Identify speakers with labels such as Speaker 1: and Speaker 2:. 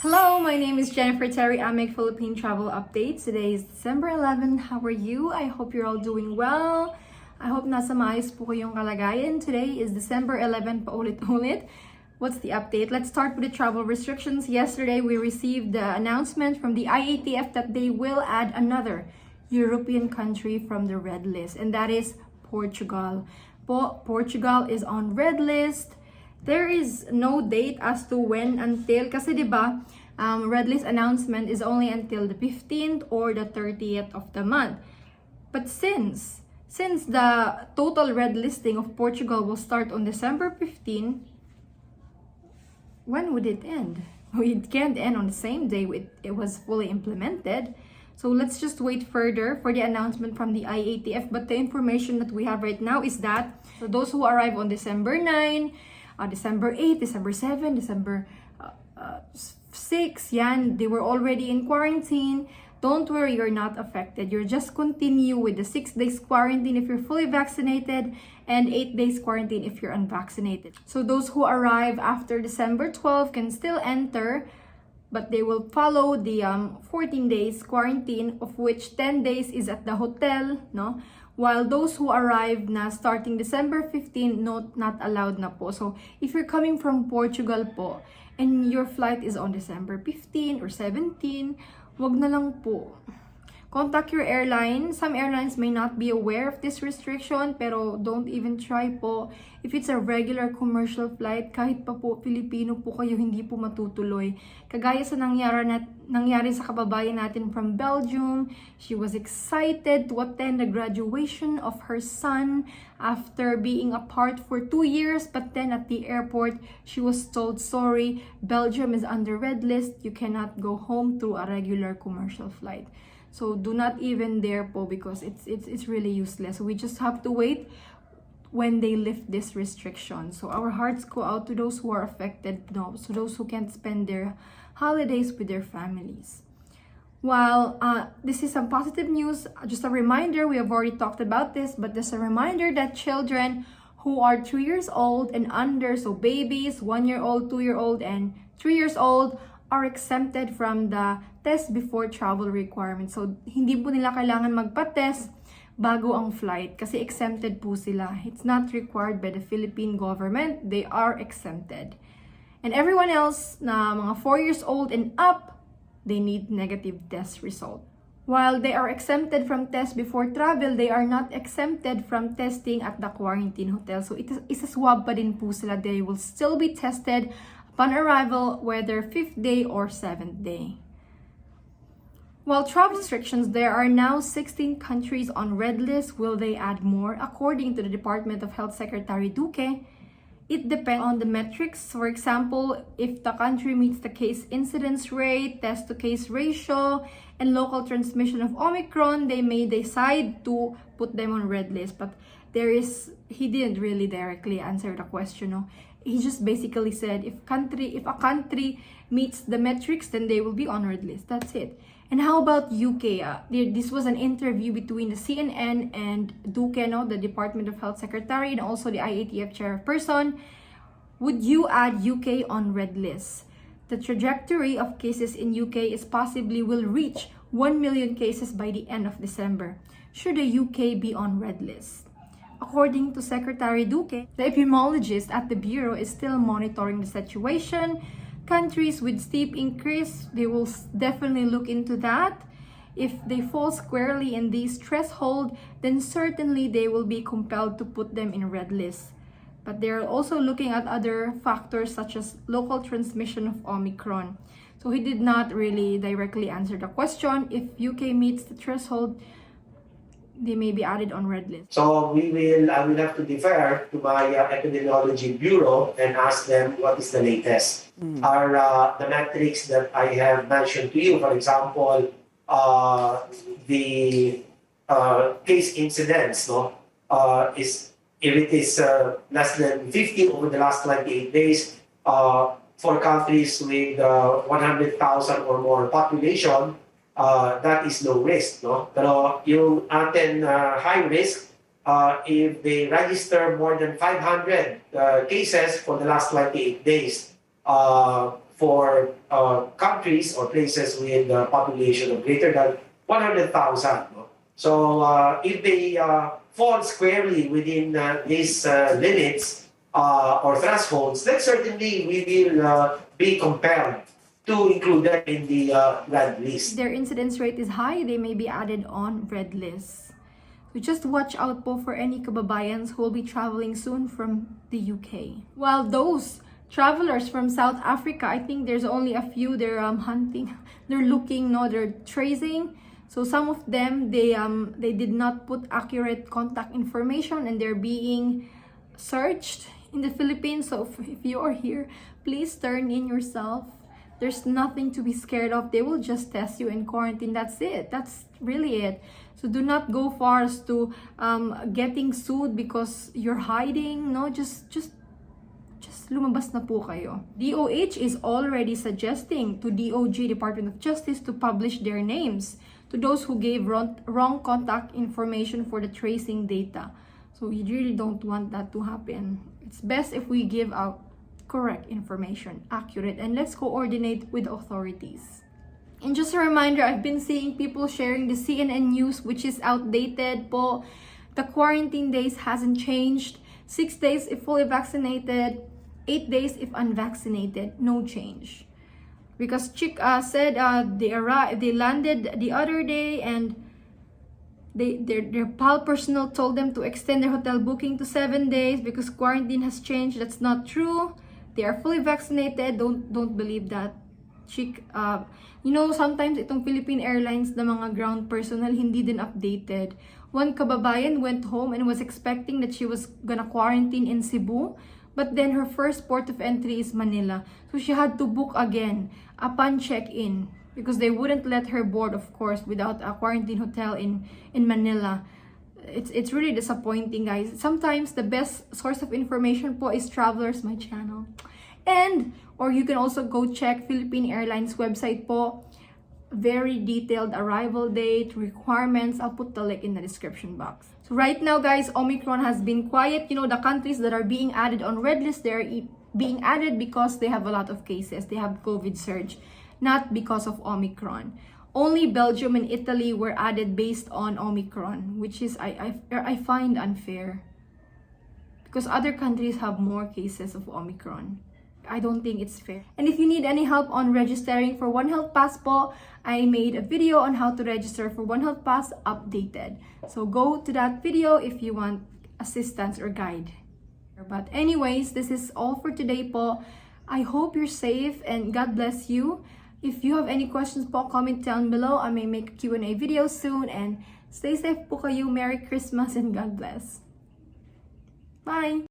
Speaker 1: Hello, my name is Jennifer Terri. I make Philippine Travel Updates. Today is December 11. How are you? I hope you're all doing well. I hope nasa maayos po kayong kalagayan. Today is December 11, paulit-ulit. What's the update? Let's start with the travel restrictions. Yesterday, we received the announcement from the Iatf that they will add another European country from the red list, and that is Portugal. Portugal is on red list. There is no date as to when until, kasi diba, red list announcement is only until the 15th or the 30th of the month. But since the total red listing of Portugal will start on December 15, when would it end? It can't end on the same day it was fully implemented. So let's just wait further for the announcement from the IATF. But the information that we have right now is that for those who arrive on December 9, December 8, December 7, December 6, yan, they were already in quarantine. Don't worry, you're not affected. You're just continue with the 6 days quarantine if you're fully vaccinated and 8 days quarantine if you're unvaccinated. So those who arrive after December 12 can still enter, but they will follow the 14 days quarantine, of which 10 days is at the hotel, no? While those who arrive na starting December 15, not allowed na po. So, if you're coming from Portugal po, and your flight is on December 15 or 17, wag na lang po. Contact your airline. Some airlines may not be aware of this restriction, pero don't even try po. If it's a regular commercial flight, kahit pa po Filipino po kayo, hindi po matutuloy. Kagaya sa nangyari sa kababayan natin from Belgium, she was excited to attend the graduation of her son after being apart for 2 years, but then at the airport, she was told, sorry, Belgium is under red list, you cannot go home through a regular commercial flight. So do not even dare po, because it's really useless. We just have to wait when they lift this restriction. So our hearts go out to those who are affected, no, to those who can't spend their holidays with their families. While this is some positive news, just a reminder, we have already talked about this, but just a reminder that children who are 3 years old and under, so babies, 1-year-old, 2-year-old, and 3 years old, are exempted from the test before travel requirements. So, hindi po nila kailangan magpa-test bago ang flight kasi exempted po sila. It's not required by the Philippine government. They are exempted. And everyone else na mga 4 years old and up, they need negative test result. While they are exempted from test before travel, they are not exempted from testing at the quarantine hotel. So, isa-swab pa din po sila. They will still be tested upon arrival, whether 5th day or 7th day. While travel restrictions, there are now 16 countries on red list. Will they add more? According to the Department of Health Secretary Duque, it depends on the metrics. For example, if the country meets the case incidence rate, test-to-case ratio, and local transmission of Omicron, they may decide to put them on red list. But he didn't really directly answer the question. No? He just basically said if a country meets the metrics, then they will be on red list. That's it. And how about UK? This was an interview between the CNN and Duque, no, the Department of Health Secretary, and also the IATF chairperson. Would you add UK on red list? The trajectory of cases in UK is possibly will reach 1 million cases by the end of December. Should the UK be on red list? According to Secretary Duque, the epidemiologist at the Bureau is still monitoring the situation. Countries with steep increase, they will definitely look into that. If they fall squarely in these threshold, then certainly they will be compelled to put them in red list. But they're also looking at other factors such as local transmission of Omicron. So he did not really directly answer the question. If UK meets the threshold, they may be added on red list.
Speaker 2: So I will have to defer to my epidemiology bureau and ask them what is the latest. Are the metrics that I have mentioned to you, for example, the case incidence, no, if it is less than 50 over the last 28 days, for countries with 100,000 or more population, that is low risk, no? Pero yung atin high risk, if they register more than 500 cases for the last 28 days, for countries or places with a population of greater than 100,000. No? So if they fall squarely within these limits or thresholds, then certainly we will be compelled to include them in the red list.
Speaker 1: Their incidence rate is high, they may be added on red list. So just watch out po for any kababayans who will be traveling soon from the UK. While those travelers from South Africa, I think there's only a few, they're hunting, they're looking, no, they're tracing. So some of them, they did not put accurate contact information and they're being searched in the Philippines. So if you are here, please turn in yourself. There's nothing to be scared of. They will just test you and quarantine. That's it. That's really it. So do not go far as to getting sued because you're hiding. No, just lumabas na po kayo. DOH is already suggesting to DOJ, Department of Justice, to publish their names to those who gave wrong contact information for the tracing data. So you really don't want that to happen. It's best if we give out correct information, accurate, and let's coordinate with authorities. And just a reminder, I've been seeing people sharing the CNN news, which is outdated po. The quarantine days hasn't changed. 6 days if fully vaccinated, 8 days if unvaccinated, no change. Because Chick said they landed the other day and their PAL personnel told them to extend their hotel booking to 7 days because quarantine has changed. That's not true. They are fully vaccinated. Don't believe that. Chick, you know, sometimes itong Philippine Airlines na mga ground personnel hindi din updated. One kababayan went home and was expecting that she was gonna quarantine in Cebu, but then her first port of entry is Manila. So she had to book again upon check-in because they wouldn't let her board, of course, without a quarantine hotel in Manila. It's really disappointing, guys. Sometimes the best source of information po is Travelers, my channel. Or you can also go check Philippine Airlines website po. Very detailed arrival date, requirements. I'll put the link in the description box. So right now, guys, Omicron has been quiet. You know, the countries that are being added on red list, they're being added because they have a lot of cases. They have COVID surge, not because of Omicron. Only Belgium and Italy were added based on Omicron, which is I find unfair. Because other countries have more cases of Omicron. I don't think it's fair. And if you need any help on registering for One Health Pass po, I made a video on how to register for One Health Pass updated. So go to that video if you want assistance or guide. But anyways, this is all for today po. I hope you're safe and God bless you. If you have any questions po, comment down below. I may make a Q&A video soon. And stay safe po kayo. Merry Christmas and God bless. Bye!